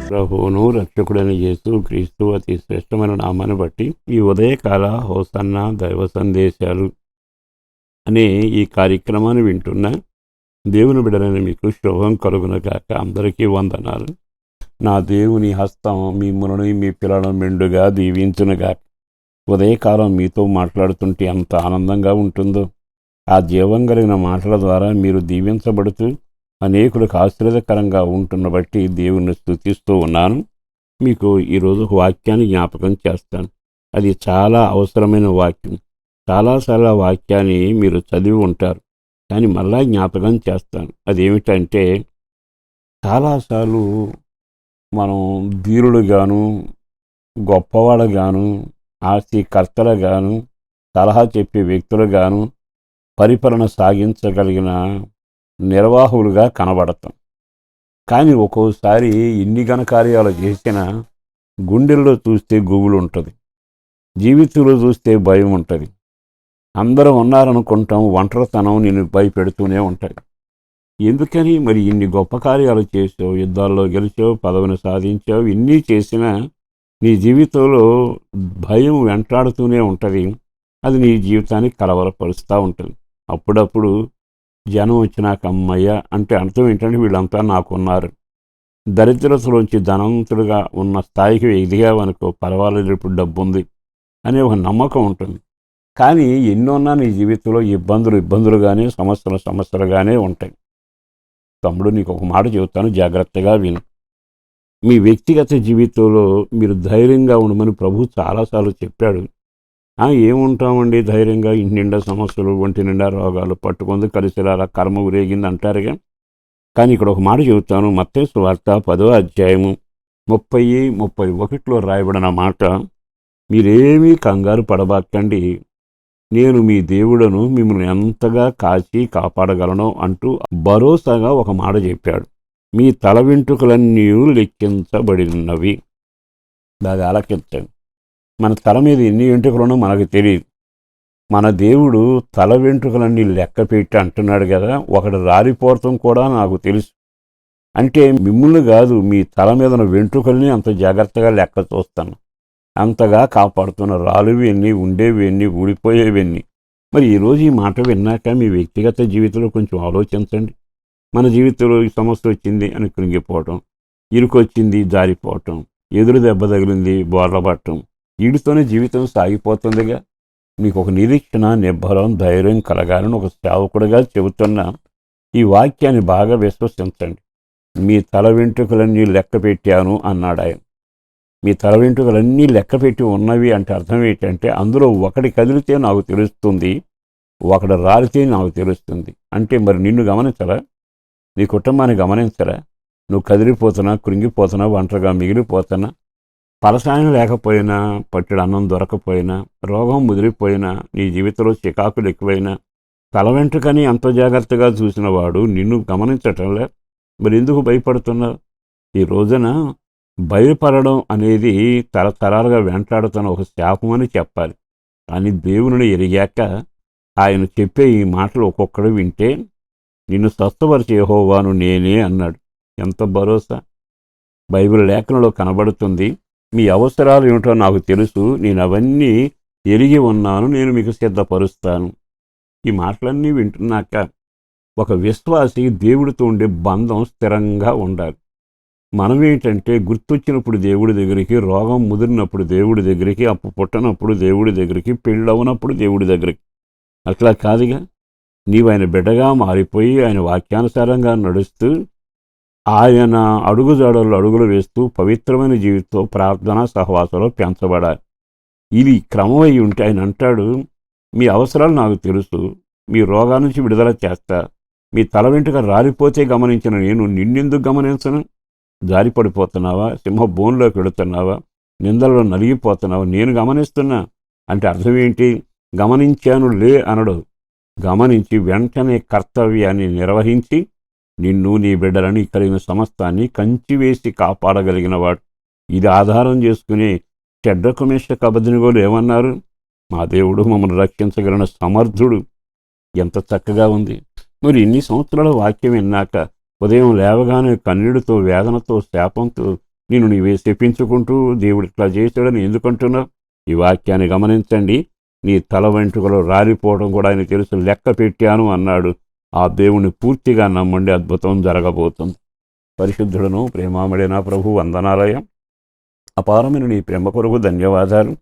ప్రభువును రక్షకుడైన యేసు క్రీస్తు అతి శ్రేష్టమైన నామాన్ని బట్టి ఈ ఉదయకాల హోసన్న దైవ సందేశాలు అనే ఈ కార్యక్రమాన్ని వింటున్న దేవుని బిడ్డలైన మీకు శుభం కలుగునగాక. అందరికీ వందనాలు. నా దేవుని హస్తం మిమ్మల్ని మీ పిల్లలను మెండుగా దీవించునుగాక. ఉదయకాలం మీతో మాట్లాడుతుంటే ఎంత ఆనందంగా ఉంటుందో. ఆ జీవం కలిగిన మాటల ద్వారా మీరు దీవించబడుతూ అనేకులకు ఆశ్చర్యకరంగా ఉంటున్న బట్టి దేవుణ్ణి స్తుతిస్తూ ఉన్నాను. మీకు ఈరోజు ఒక వాక్యాన్ని జ్ఞాపకం చేస్తాను. అది చాలా అవసరమైన వాక్యం. చాలాసార్లు ఆ వాక్యాన్ని మీరు చదివి ఉంటారు, కానీ మళ్ళా జ్ఞాపకం చేస్తాను. అదేమిటంటే, చాలాసార్లు మనం ధీరులుగాను, గొప్పవాళ్ళగాను, ఆస్తికర్తలుగాను, సలహా చెప్పే వ్యక్తులుగాను, పరిపాలన సాగించగలిగిన నిర్వాహకులుగా కనబడతాం. కానీ ఒక్కోసారి ఎన్ని ఘనకార్యాలు చేసినా గుండెల్లో చూస్తే గుబులు ఉంటుంది, జీవితంలో చూస్తే భయం ఉంటుంది. అందరూ ఉన్నారనుకుంటాం, ఒంటరితనం నిన్ను భయపెడుతూనే ఉంటుంది. ఎందుకని మరి ఇన్ని గొప్ప కార్యాలు చేసావు, యుద్ధాల్లో గెలిచావు, పదవిని సాధించావు, ఇన్ని చేసినా నీ జీవితంలో భయం వెంటాడుతూనే ఉంటుంది. అది నీ జీవితాన్ని కలవరపరుస్తూ ఉంటుంది. అప్పుడప్పుడు జనం వచ్చినాక అమ్మయ్య అంటే అర్థం ఏంటంటే వీళ్ళంతా నాకున్నారు. దరిద్రతలోంచి ధనవంతులుగా ఉన్న స్థాయికి ఎదిగావనుకో, పర్వాలేదు ఇప్పుడు డబ్బు ఉంది అనే ఒక నమ్మకం ఉంటుంది. కానీ ఎన్నోన్నా నీ జీవితంలో ఇబ్బందులుగానే, సమస్యలుగానే ఉంటాయి. తమ్ముడు, నీకు ఒక మాట చెబుతాను, జాగ్రత్తగా విను. మీ వ్యక్తిగత జీవితంలో మీరు ధైర్యంగా ఉండమని ప్రభు చాలాసార్లు చెప్పాడు. ఏముంటామండి ధైర్యంగా, ఇంటి నిండా సమస్యలు, ఒంటి నిండా రోగాలు, పట్టుకుంది కలిసిరాల కర్మ ఉరేగింది అంటారుగా. కానీ ఇక్కడ ఒక మాట చెబుతాను. మత్తయి సువార్త 10వ అధ్యాయము 30-31 రాయబడిన మాట, మీరేమీ కంగారు పడబాకండి, నేను మీ దేవుడను, మిమ్మల్ని ఎంతగా కాచి కాపాడగలను అంటూ భరోసాగా ఒక మాట చెప్పాడు. మీ తల వెంట్రుకలన్నీ లెక్కించబడినవి. బాగా ఆలకించండి. మన తల మీద ఎన్ని వెంట్రుకలున్నో మనకు తెలియదు. మన దేవుడు తల వెంట్రుకలన్నీ లెక్క పెట్టి అంటున్నాడు కదా. ఒకటి రాలిపోవటం కూడా నాకు తెలుసు. అంటే మిమ్మల్ని కాదు, మీ తల మీద ఉన్న వెంట్రుకల్ని అంత జాగ్రత్తగా లెక్క చూస్తాను. అంతగా కాపాడుతున్న రాలువి ఎన్ని, ఉండేవి ఎన్ని, ఊడిపోయేవి ఎన్ని. మరి ఈరోజు ఈ మాట విన్నాక మీ వ్యక్తిగత జీవితంలో కొంచెం ఆలోచించండి. మన జీవితంలో ఈ సమస్య వచ్చింది అని కృంగిపోవటం, ఇరుకొచ్చింది జారిపోవటం, ఎదురు దెబ్బ తగిలింది బోర్లపట్టడం, వీటితోనే జీవితం సాగిపోతుందిగా. మీకు ఒక నిరీక్షణ, నిబ్బరం, ధైర్యం కలగాలని ఒక సేవకుడిగా చెబుతున్న ఈ వాక్యాన్ని బాగా విశ్వసించండి. మీ తల వెంట్రుకలన్నీ లెక్క పెట్టాను అన్నాడు ఆయన. మీ తల వెంట్రుకలన్నీ లెక్క పెట్టి ఉన్నవి అంటే అర్థం ఏంటంటే, అందులో ఒకటి కదిలితే నాకు తెలుస్తుంది, ఒకటి రాలితే నాకు తెలుస్తుంది. అంటే మరి నిన్ను గమనించరా, నీ కుటుంబాన్ని గమనించరా? నువ్వు కదిలిపోతున్నా, కృంగిపోతున్నా, ఒంటరిగా మిగిలిపోతున్నా, ఫలసాయం లేకపోయినా, పట్టెడు అన్నం దొరకపోయినా, రోగం ముదిరిపోయినా, నీ జీవితంలో చికాకులు ఎక్కువైనా, తల వెంట్రుకని అంత జాగ్రత్తగా చూసిన వాడు నిన్ను గమనించటంలే. మరి ఎందుకు భయపడుతున్నావు? ఈ రోజున భయపడడం అనేది తరతరాలుగా వెంటాడుతున్న ఒక శాపం అని చెప్పాలి. కానీ దేవుని ఎరిగాక ఆయన చెప్పే ఈ మాటలు ఒక్కొక్కడు వింటే, నిన్ను స్వస్థపరిచే యెహోవాను నేనే అన్నాడు. ఎంత భరోసా! బైబిల్ లేఖనంలో కనబడుతుంది. మీ అవసరాలు ఏమిటో నాకు తెలుసు, నేను అవన్నీ ఎరిగి ఉన్నాను, నేను మీకు సిద్ధపరుస్తాను. ఈ మాటలన్నీ వింటున్నాక ఒక విశ్వాసి దేవుడితో ఉండే బంధం స్థిరంగా ఉండాలి. మనం ఏంటంటే గుర్తొచ్చినప్పుడు దేవుడి దగ్గరికి, రోగం ముదిరినప్పుడు దేవుడి దగ్గరికి, అప్పు పుట్టనప్పుడు దేవుడి దగ్గరికి, పెళ్ళవునప్పుడు దేవుడి దగ్గరికి. అట్లా కాదుగా. నీవు ఆయన బిడ్డగా మారిపోయి ఆయన వాక్యానుసారంగా నడుస్తూ ఆయన అడుగుజాడల్లో అడుగులు వేస్తూ పవిత్రమైన జీవితంతో ప్రార్థనా సహవాసంలో పెంచబడాలి. ఇది క్రమం అయి ఉంటే ఆయన అంటాడు, మీ అవసరాలు నాకు తెలుసు, మీ రోగాల నుంచి విడుదల చేస్తా. మీ తల వెంట్రుక రాలిపోతే గమనించిన నేను నిన్నెందుకు గమనించను? జారి పడిపోతున్నావా, సింహ బోన్లోకి వెళుతున్నావా, నిందల్లో నలిగిపోతున్నావా, నేను గమనిస్తున్నా. అంటే అర్థం ఏంటి? గమనించాను లే అనడు. గమనించి వెంటనే కర్తవ్యాన్ని నిర్వహించి నిన్ను, నీ బిడ్డలని, కలిగిన సమస్తాన్ని కంచివేసి కాపాడగలిగిన వాడు. ఇది ఆధారం చేసుకుని షడ్రకు మేషకు అబేద్నెగోలు ఏమన్నారు? మా దేవుడు మమ్మల్ని రక్షించగలిగిన సమర్థుడు. ఎంత చక్కగా ఉంది. మరి ఇన్ని సంవత్సరాల వాక్యం విన్నాక ఉదయం లేవగానే కన్నీడుతో, వేదనతో, శాపంతో నేను నీవే శపించుకుంటూ దేవుడు ఇట్లా చేశాడని ఎందుకంటున్నావు? ఈ వాక్యాన్ని గమనించండి. నీ తల వెంట్రుకలు రాలిపోవడం కూడా ఆయన తెలుసు, లెక్క పెట్టాను అన్నాడు. ఆ దేవుని పూర్తిగా నమ్మండి, అద్భుతం జరగబోతుంది. పరిశుద్ధుడను ప్రేమామడైన ప్రభు వందనాలయ. అపారమైన నీ ప్రేమ కొరకు ధన్యవాదాలు.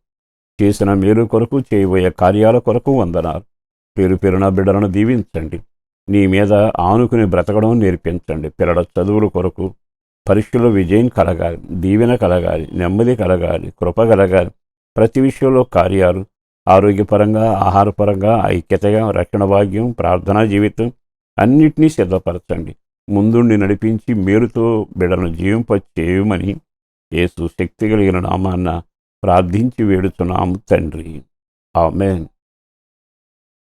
చేసిన మేలు కొరకు, చేయబోయే కార్యాల కొరకు వందనాలు. పేరు పేరున బిడ్డలను దీవించండి. నీ మీద ఆనుకుని బ్రతకడం నేర్పించండి. పిల్లల చదువుల కొరకు, పరీక్షలో విజయం కలగాలి, దీవెన కలగాలి, నెమ్మది కలగాలి, కృప కలగాలి. ప్రతి విషయంలో కార్యాలు, ఆరోగ్యపరంగా, ఆహారపరంగా, ఐక్యతగా, రక్షణ భాగ్యం, ప్రార్థనా జీవితం అన్నిటినీ సిద్ధపరచండి. ముందుండి నడిపించి మేలుతో బిడ్డను జీవింపచేయమని యేసు శక్తి కలిగిన నామాన్న ప్రార్థించి వేడుచున్నాము తండ్రి. ఆమేన్.